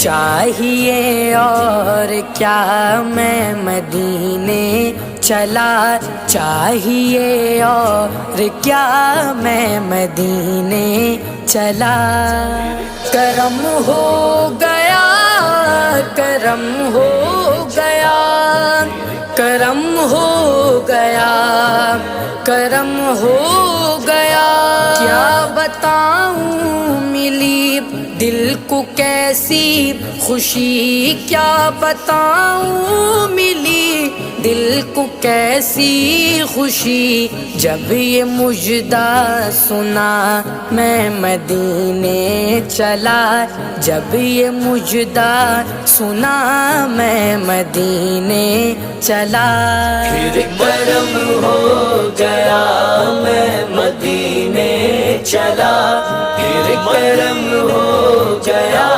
چاہیے اور کیا میں مدینے چلا چاہیے اور کیا میں مدینے چلا کرم ہو گیا کرم ہو گیا کرم ہو گیا کرم ہو گیا کیا بتاؤں ملی دل کو کیسی خوشی کیا بتاؤں ملی دل کو کیسی خوشی جب یہ مژدہ سنا میں مدینے چلا جب یہ مژدہ سنا میں مدینے چلا پھر کرم ہو گیا میں مدینے چلا پھر کرم ہو گیا